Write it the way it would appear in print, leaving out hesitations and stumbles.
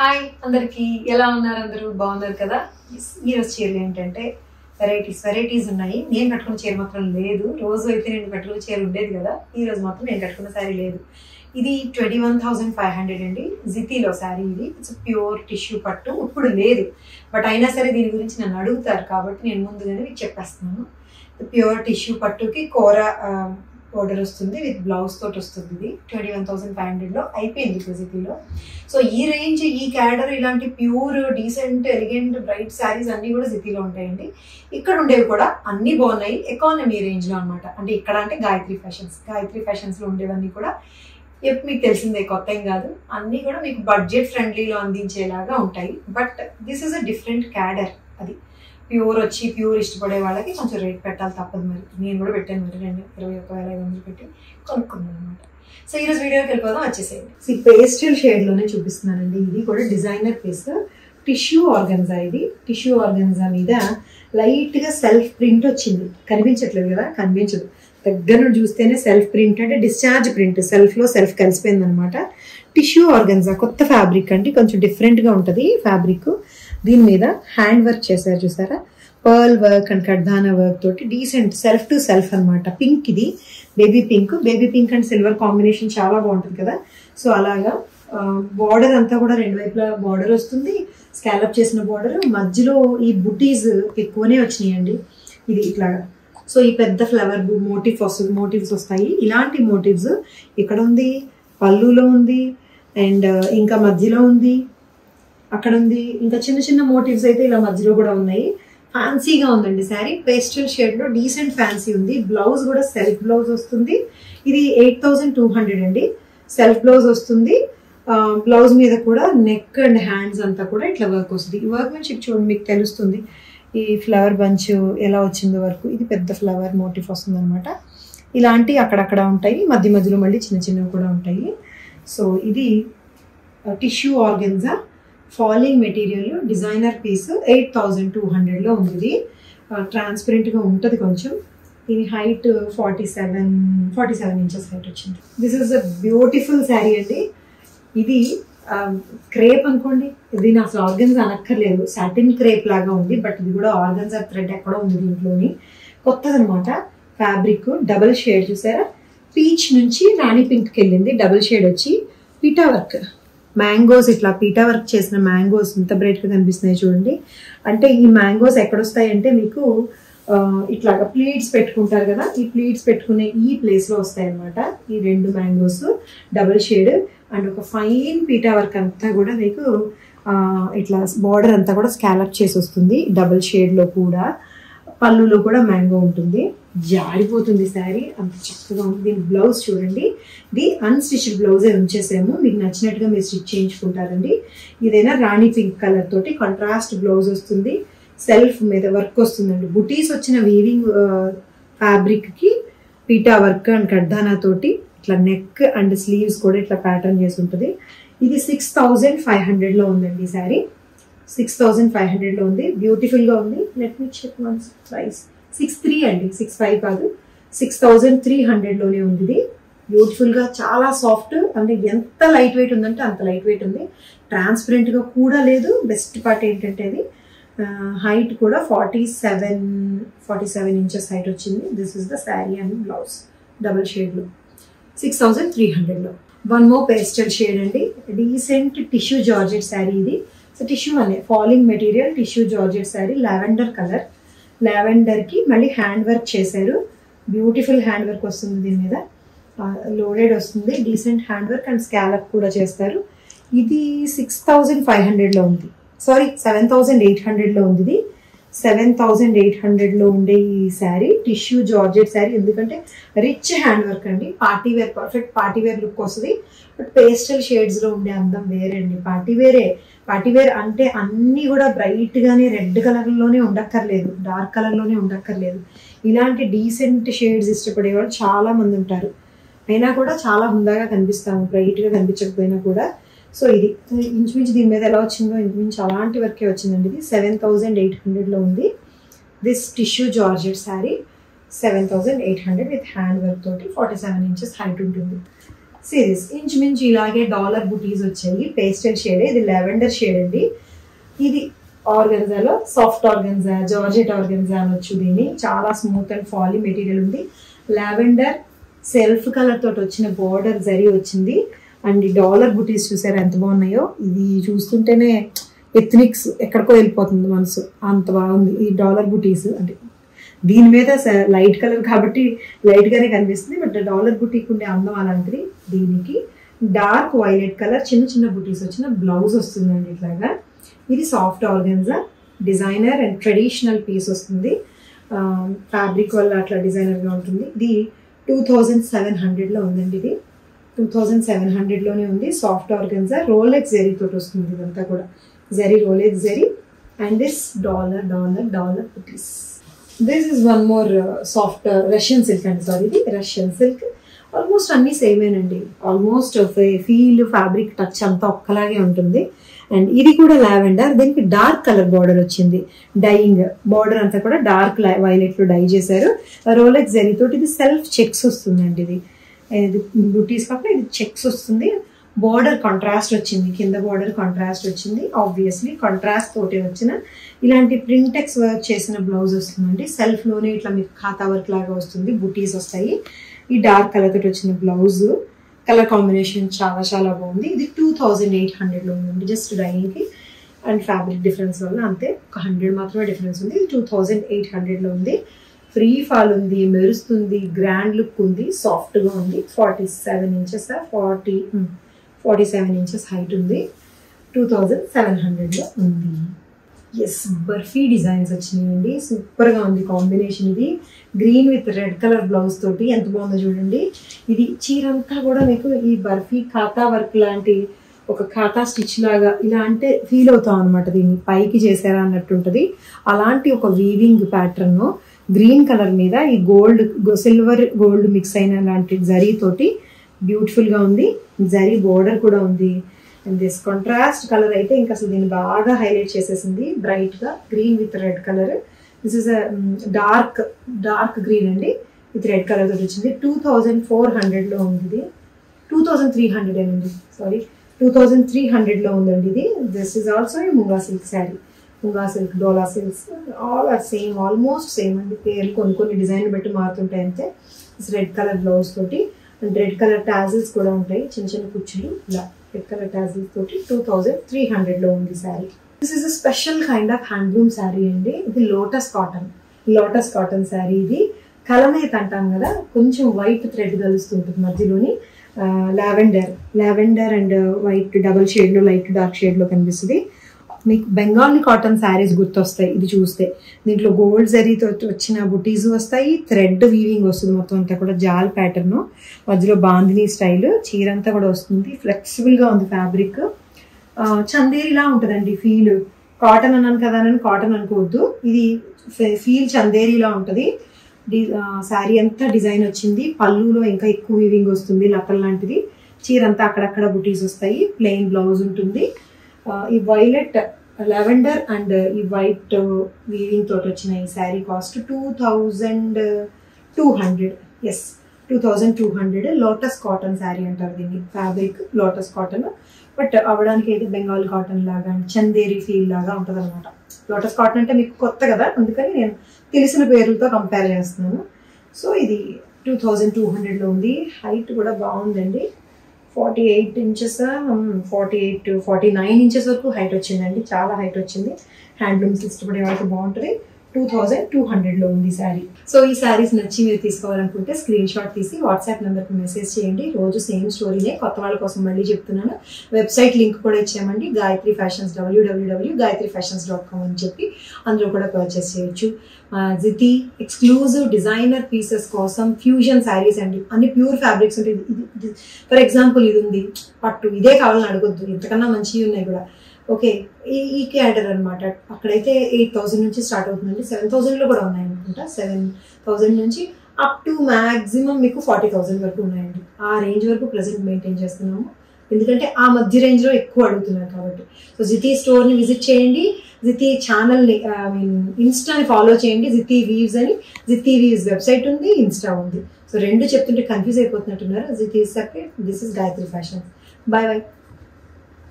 Hi అందరికి ఎలా ఉన్నారు? అందరూ బాగున్నారు కదా? ఈ రోజు చీరలు ఏంటంటే వెరైటీస్ ఉన్నాయి. నేను కట్టుకున్న చీర మాత్రం లేదు. రోజు అయితే నేను కట్టుకున్న చీర ఉండేది కదా, ఈ రోజు మాత్రం నేను కట్టుకున్న శారీ లేదు. ఇది 21,500 అండి. జితీలో శారీ. ఇది ఇట్స్ ప్యూర్ టిష్యూ పట్టు. ఇప్పుడు లేదు, బట్ అయినా సరే దీని గురించి నన్ను అడుగుతారు కాబట్టి నేను ముందుగానే మీకు చెప్పేస్తున్నాను. ప్యూర్ టిష్యూ పట్టుకి కోరా బోర్డర్ వస్తుంది, విత్ బ్లౌజ్ తోటి వస్తుంది. ఇది 21,500లో అయిపోయింది జితీలో. సో ఈ రేంజ్, ఈ క్యాడర్, ఇలాంటి pure decent elegant bright saris అన్ని కూడా జితీలో ఉంటాయండి. ఇక్కడ ఉండేవి కూడా అన్ని బాగున్నాయి, ఎకానమీ రేంజ్ లో అనమాట. అంటే ఇక్కడ అంటే గాయత్రి ఫ్యాషన్స్ లో ఉండేవన్నీ కూడా మీకు తెలిసిందే, కొత్త ఏం కాదు. అన్ని కూడా మీకు బడ్జెట్ ఫ్రెండ్లీలో అందించేలాగా ఉంటాయి. But this is a different cadre. అది ప్యూర్ ఇష్టపడే వాళ్ళకి కొంచెం రేట్ పెట్టాలి, తప్పదు. మరి నేను కూడా పెట్టాను, మరి 21,500 పెట్టి కొనుక్కున్నాను అనమాట. సో ఈరోజు వీడియోకి వెళ్ళిపోదాం, వచ్చేసేయండి. ఈ పేస్టల్ షేడ్ లోనే చూపిస్తున్నానండి. ఇది కూడా డిజైనర్ పీస్, టిష్యూ ఆర్గన్జా. ఇది టిష్యూ ఆర్గన్జా మీద లైట్ గా సెల్ఫ్ ప్రింట్ వచ్చింది. కనిపించట్లేదు కదా? కనిపించదు. దగ్గర నుండి చూస్తేనే సెల్ఫ్ ప్రింట్, అంటే డిశ్చార్జ్ ప్రింట్, సెల్ఫ్ లో సెల్ఫ్ కలిసిపోయింది అనమాట. టిష్యూ ఆర్గన్జా కొత్త ఫ్యాబ్రిక్ అండి, కొంచెం డిఫరెంట్ గా ఉంటది ఫ్యాబ్రిక్. దీని మీద హ్యాండ్ వర్క్ చేశారు, చూసారా? పర్ల్ వర్క్ అండ్ కడ్దానా వర్క్ తోటి డీసెంట్ సెల్ఫ్ టు సెల్ఫ్ అనమాట. పింక్, ఇది baby pink and silver combination చాలా బాగుంటుంది కదా. సో అలాగా బార్డర్ అంతా కూడా రెండు వైపులా బార్డర్ వస్తుంది, స్కాలప్ చేసిన బార్డర్. మధ్యలో ఈ బుటీస్ ఎక్కువనే వచ్చినాయండి. ఇది ఇట్లాగా. సో ఈ పెద్ద ఫ్లవర్ మోటివ్స్ వస్తాయి. ఇలాంటి మోటివ్స్ ఇక్కడ ఉంది, పళ్ళులో ఉంది, అండ్ ఇంకా మధ్యలో ఉంది, అక్కడ ఉంది. ఇంకా చిన్న చిన్న మోటివ్స్ అయితే ఇలా మధ్యలో కూడా ఉన్నాయి. ఫ్యాన్సీగా ఉందండి శారీ. పేస్టల్ షేడ్ లో డీసెంట్ ఫ్యాన్సీ ఉంది. బ్లౌజ్ కూడా సెల్ఫ్ బ్లౌజ్ వస్తుంది. ఇది 8,200 అండి. సెల్ఫ్ బ్లౌజ్ వస్తుంది. బ్లౌజ్ మీద కూడా నెక్ అండ్ హ్యాండ్స్ అంతా కూడా ఇట్లా వర్క్ వస్తుంది. ఈ వర్క్ నుంచి చూడండి, మీకు తెలుస్తుంది ఈ ఫ్లవర్ బంచ్ ఎలా వచ్చిందో వర్క్. ఇది పెద్ద ఫ్లవర్ మోటివ్ వస్తుంది అనమాట. ఇలాంటి అక్కడక్కడ ఉంటాయి, మధ్యలో మళ్ళీ చిన్న చిన్నవి కూడా ఉంటాయి. సో ఇది tissue organza falling material designer piece 8,200లో ఉంది. ట్రాన్స్పరెంట్ గా ఉంటుంది కొంచెం. దీని హైట్ 47 ఇంచెస్ హైట్ వచ్చింది. This is a beautiful sari అండి. ఇది క్రేప్ అనుకోండి, దీని అసలు ఆర్గన్జా అనక్కర్లేదు, సాటిన్ క్రేప్ లాగా ఉంది. బట్ ఇది కూడా ఆర్గన్జా థ్రెడ్ ఎక్కడో ఉంది దీంట్లోని. కొత్తదనమాట ఫ్యాబ్రిక్. డబుల్ షేడ్ చూసారా? పీచ్ నుంచి రాణి పింక్ కి వెళ్ళింది. డబుల్ షేడ్ వచ్చి పీటా వర్క్, మ్యాంగోస్, ఇట్లా పీటా వర్క్ చేసిన మ్యాంగోస్ ఇంత బ్రైట్ గా కనిపిస్తున్నాయి చూడండి. అంటే ఈ మ్యాంగోస్ ఎక్కడొస్తాయి అంటే మీకు ఇట్లాగా ప్లీట్స్ పెట్టుకుంటారు కదా, ఈ ప్లీట్స్ పెట్టుకునే ఈ ప్లేస్ లో వస్తాయి అనమాట. ఈ రెండు మ్యాంగోస్ డబుల్ షేడ్ అండ్ ఒక ఫైన్ పీటా వర్క్ అంతా కూడా మీకు ఇట్లా బార్డర్ అంతా కూడా స్కాలప్ చేసి వస్తుంది. డబుల్ షేడ్ లో కూడా పళ్ళులో కూడా మ్యాంగో ఉంటుంది. జారిపోతుంది శారీ, అంత చక్కగా ఉంది. దీని బ్లౌజ్ చూడండి, ఇది అన్స్టిచ్డ్ బ్లౌజే ఉంచేసాము. మీకు నచ్చినట్టుగా మీరు స్టిచ్ చేయించుకుంటారండి. ఇదైనా రాణి పింక్ కలర్ తోటి కాంట్రాస్ట్ బ్లౌజ్ వస్తుంది. సెల్ఫ్ మీద వర్క్ వస్తుందండి. బుటీస్ వచ్చిన వీవింగ్ ఫ్యాబ్రిక్ కి పీటా వర్క్ అండ్ కడ్దానా తోటి ఇట్లా నెక్ అండ్ స్లీవ్స్ కూడా ఇట్లా ప్యాటర్న్ చేసి ఉంటుంది. ఇది 6,500లో ఉందండి ఈ శారీ. 6,500లో ఉంది. బ్యూటిఫుల్ గా ఉంది. Let me check once price. 6,300 అండి, 6,500 కాదు, 6,300లోనే ఉంది. ఇది బ్యూటిఫుల్ గా, చాలా సాఫ్ట్. అంటే ఎంత లైట్ వెయిట్ ఉందంటే అంత లైట్ వెయిట్ ఉంది. ట్రాన్స్పరెంట్ గా కూడా లేదు. బెస్ట్ పార్ట్ ఏంటంటే అది హైట్ కూడా 47 ఇంచెస్ హైట్ వచ్చింది. This is the sari and blouse double shade లో 6,300లో. వన్ మోర్ పేస్టల్ షేడ్ అండి. డీసెంట్ టిష్యూ జార్జెట్ శారీ ఇది. సో టిష్యూ అనే falling material tissue georgette sari. Lavender colour. Lavender కి మళ్ళీ హ్యాండ్ వర్క్ చేశారు. బ్యూటిఫుల్ హ్యాండ్ వర్క్ వస్తుంది. దీని మీద లోడెడ్ వస్తుంది. Decent hand work and scallop కూడా చేస్తారు. ఇది 6,500లో ఉంది. సారీ, 7,800లో ఉంది. ఇది 7,800లో ఉండే ఈ శారీ టిష్యూ జార్జెట్ శారీ. ఎందుకంటే రిచ్ హ్యాండ్ వర్క్ అండి. Party wear, perfect party wear look వస్తుంది. బట్ పేస్టల్ షేడ్స్ లో ఉండే అందం వేరే అండి. పార్టీ వేర్ అంటే అన్ని కూడా బ్రైట్ గానే రెడ్ కలర్ లోనే ఉండక్కర్లేదు, డార్క్ కలర్ లోనే ఉండక్కర్లేదు. ఇలాంటి డీసెంట్ షేడ్స్ ఇష్టపడే వాళ్ళు చాలా మంది ఉంటారు. అయినా కూడా చాలా హుందాగా కనిపిస్తాము, బ్రైట్ గా కనిపించకపోయినా కూడా. సో ఇది ఇంచుమించు దీని మీద ఎలా వచ్చిందో ఇంచుమించు అలాంటి వర్కే వచ్చిందండి. ఇది 7,800లో ఉంది. This tissue georgette sari 7,800 with hand work తోటి 47 ఇంచెస్ హైట్ ఉంటుంది. సిరీస్ ఇంచుమించు ఇలాగే డాలర్ బుటీస్ వచ్చాయి. పేస్టల్ షేడ్, ఇది లెవెండర్ షేడ్ అండి. ఇది ఆర్గన్జాలో సాఫ్ట్ ఆర్గన్జా, జార్జెట్ ఆర్గన్జా అనొచ్చు దీన్ని. చాలా స్మూత్ అండ్ ఫాలీ మెటీరియల్ ఉంది. లావెండర్ సెల్ఫ్ కలర్ తోటి వచ్చిన బోర్డర్ జరీ వచ్చింది. అండ్ ఈ డాలర్ బుటీస్ చూసారా ఎంత బాగున్నాయో. ఇది చూస్తుంటేనే ఎథ్నిక్స్ ఎక్కడికో వెళ్ళిపోతుంది మనసు, అంత బాగుంది ఈ డాలర్ బుటీస్. అంటే దీని మీద లైట్ కలర్ కాబట్టి లైట్ గానే కనిపిస్తుంది, బట్ డాలర్ బుటీకి ఉండే అందం అలాంటిది. దీనికి డార్క్ వైలెట్ కలర్ చిన్న చిన్న బుటీస్ వచ్చిన బ్లౌజ్ వస్తుందండి ఇట్లాగా. ఇది soft organza designer and traditional piece వస్తుంది. ఫ్యాబ్రిక్ వల్ల అట్లా డిజైనర్గా ఉంటుంది. ఇది 2700లో ఉందండి. ఇది 2700లోనే ఉంది. సాఫ్ట్ ఆర్గన్జా రోలెక్స్ జరీ తోటి వస్తుంది. ఇదంతా కూడా zari, Rolex zari. And this dollar buttis. This is one more soft Russian silk అండి. సారీ, ఇది రష్యన్ సిల్క్. ఆల్మోస్ట్ అన్ని సేమేనండి. ఆల్మోస్ట్ ఫీల్, ఫ్యాబ్రిక్ టచ్ అంతా ఒక్కలాగే ఉంటుంది. అండ్ ఇది కూడా లావెండర్, దీనికి డార్క్ కలర్ బార్డర్ వచ్చింది. డైయింగ్ బార్డర్ అంతా కూడా డార్క్ వైలెట్ లో డై చేశారు. రోలెక్స్ జరీ తోటి. ఇది సెల్ఫ్ చెక్స్ వస్తుందండి. ఇది బుటీస్ కాకుండా ఇది చెక్స్ వస్తుంది. బార్డర్ కాంట్రాస్ట్ వచ్చింది, కింద బార్డర్ కాంట్రాస్ట్ వచ్చింది. ఆబ్వియస్లీ కాంట్రాస్ట్ తోటి వచ్చిన ఇలాంటి ప్రింటెక్స్ వర్క్ చేసిన బ్లౌజ్ వస్తుందండి. సెల్ఫ్ లోనే ఇట్లా మీకు ఖాతా వర్క్ లాగా వస్తుంది, బుటీస్ వస్తాయి. ఈ డార్క్ కలర్ తోటి వచ్చిన బ్లౌజ్ కలర్ కాంబినేషన్ చాలా చాలా బాగుంది. ఇది 2800లో ఉందండి జస్ట్ డైయింగ్కి అండ్ ఫ్యాబ్రిక్ డిఫరెన్స్ వల్ల అంతే. ఒక 100 మాత్రమే డిఫరెన్స్ ఉంది. ఇది 2800లో ఉంది. ఫ్రీ ఫాల్ ఉంది, మెరుస్తుంది, గ్రాండ్ లుక్ ఉంది, సాఫ్ట్గా ఉంది. 47 ఇంచెస్ 47 ఇంచెస్ హైట్ ఉంది. 2700లో ఉంది. ఎస్, బర్ఫీ డిజైన్స్ వచ్చినాయండి. సూపర్గా ఉంది కాంబినేషన్. ఇది green with red colour blouse తోటి ఎంత బాగుందో చూడండి. ఇది చీరంతా కూడా మీకు ఈ బర్ఫీ ఖాతా వర్క్ లాంటి ఒక ఖాతా స్టిచ్ లాగా ఇలా అంటే ఫీల్ అవుతాం అనమాట. దీన్ని పైకి చేశారా అన్నట్టు ఉంటుంది. అలాంటి ఒక వీవింగ్ ప్యాటర్న్ గ్రీన్ కలర్ మీద ఈ గోల్డ్, సిల్వర్ గోల్డ్ మిక్స్ అయిన లాంటి జరీ తోటి బ్యూటిఫుల్ గా ఉంది. జరీ బోర్డర్ కూడా ఉంది. అండ్ దిస్ కాంట్రాస్ట్ కలర్ అయితే ఇంకా అసలు దీన్ని బాగా హైలైట్ చేసేసింది. బ్రైట్ గా green with red colour. This is dark green అండి విత్ రెడ్ కలర్ తోటి వచ్చింది. 2400లో ఉంది. ఇది 2300 అండి, సారీ 2300లో ఉందండి ఇది. This is also a munga silk sari. Munga silk, dola silks all are same, almost same అండి. పేర్లు కొన్ని డిజైన్ బట్టి మారుతుంటాయి అంతే. రెడ్ కలర్ బ్లౌజ్ తోటి అండ్ రెడ్ కలర్ టాజిల్స్ కూడా ఉంటాయి, చిన్న చిన్న కుచ్చులు. ఇలా రెడ్ కలర్ టాజిల్స్ తోటి 2300లో ఉంది sari. This is a special kind of handloom sari అండి. ఇది లోటస్ కాటన్ శారీ. ఇది కలనేత అంటాం కదా, కొంచెం వైట్ థ్రెడ్ కలుస్తుంటుంది మధ్యలోని. లావెండర్ అండ్ వైట్ డబల్ షేడ్లో, లైట్ డార్క్ షేడ్లో కనిపిస్తుంది. మీకు బెంగాలీ కాటన్ శారీస్ గుర్తొస్తాయి ఇది చూస్తే. దీంట్లో గోల్డ్ జరీతో వచ్చిన బుటీస్ వస్తాయి, థ్రెడ్ వీవింగ్ వస్తుంది. మొత్తం అంతా కూడా జాల్ ప్యాటర్న్, మధ్యలో బాందినీ స్టైల్. చీర అంతా కూడా వస్తుంది. ఫ్లెక్సిబుల్గా ఉంది ఫ్యాబ్రిక్. చందేరిలా ఉంటుందండి ఫీల్. కాటన్ అన్నాను కదా అని కాటన్ అనుకోవద్దు, ఇది ఫీల్ చందేరిలా ఉంటుంది. శారీ అంతా డిజైన్ వచ్చింది. పళ్ళులో ఇంకా ఎక్కువ వీవింగ్ వస్తుంది, లతల్ లాంటిది. చీర అంతా అక్కడక్కడ బుటీస్ వస్తాయి. ప్లెయిన్ బ్లౌజ్ ఉంటుంది. ఈ వైలెట్, లావెండర్ అండ్ ఈ వైట్ వీవింగ్ తోటి వచ్చిన ఈ sari cost 2200. Yes, 2200. Lotus cotton sari అంటారు దీన్ని. ఫ్యాబ్రిక్ లోటస్ కాటన్, బట్ అవడానికి అయితే బెంగాల్ కాటన్ లాగా చందేరి ఫీల్ లాగా ఉంటుంది అనమాట. లోటస్ కాటన్ అంటే మీకు కొత్త కదా, అందుకని నేను తెలిసిన పేర్లతో కంపేర్ చేస్తున్నాను. సో ఇది 2200లో ఉంది. హైట్ కూడా బాగుందండి. 48 ఇంచెస్, 49 ఇంచెస్ వరకు హైట్ వచ్చిందండి. చాలా హైట్ వచ్చింది. హ్యాండ్లూమ్స్ ఇష్టపడే వాళ్ళకి బాగుంటుంది. 2200లో ఉంది శారీ. సో ఈ శారీస్ నచ్చి మీరు తీసుకోవాలనుకుంటే స్క్రీన్ షాట్ తీసి వాట్సాప్ నెంబర్కి మెసేజ్ చేయండి. రోజు సేమ్ స్టోరీనే, కొత్త వాళ్ళ కోసం మళ్ళీ చెప్తున్నాను. వెబ్సైట్ లింక్ కూడా ఇచ్చామండి, గాయత్రి ఫ్యాషన్స్, www.gayatrifashions.com అని చెప్పి అందులో కూడా పర్చేస్ చేయొచ్చు. జితి ఎక్స్క్లూజివ్ డిజైనర్ పీసెస్ కోసం ఫ్యూజన్ శారీస్ అండి. అన్ని ప్యూర్ ఫ్యాబ్రిక్స్ ఉంటాయి. ఇది ఫర్ ఎగ్జాంపుల్ ఇది ఉంది పట్టు, ఇదే కావాలని అడగొద్దు, ఇంతకన్నా మంచివి ఉన్నాయి కూడా. ఓకే, ఈ క్యాటర్ అనమాట. అక్కడైతే 8000 నుంచి స్టార్ట్ అవుతుందండి. 7000లో కూడా ఉన్నాయి అనుకుంటా. 7000 నుంచి అప్ టు మ్యాక్సిమం మీకు 40,000 వరకు ఉన్నాయండి. ఆ రేంజ్ వరకు ప్రెసెంట్ మెయింటైన్ చేస్తున్నాము, ఎందుకంటే ఆ మధ్య రేంజ్లో ఎక్కువ అడుగుతున్నారు కాబట్టి. సో జితి స్టోర్ని విజిట్ చేయండి. జితి ఛానల్ని, ఇన్స్టాని ఫాలో చేయండి. జితి వీవ్స్ అని, జితి వీవ్స్ వెబ్సైట్ ఉంది, ఇన్స్టా ఉంది. సో రెండు చెప్తుంటే కన్ఫ్యూజ్ అయిపోతున్నట్టున్నారు. ఇది తీసాకే this is Gayatri fashion. Bye bye.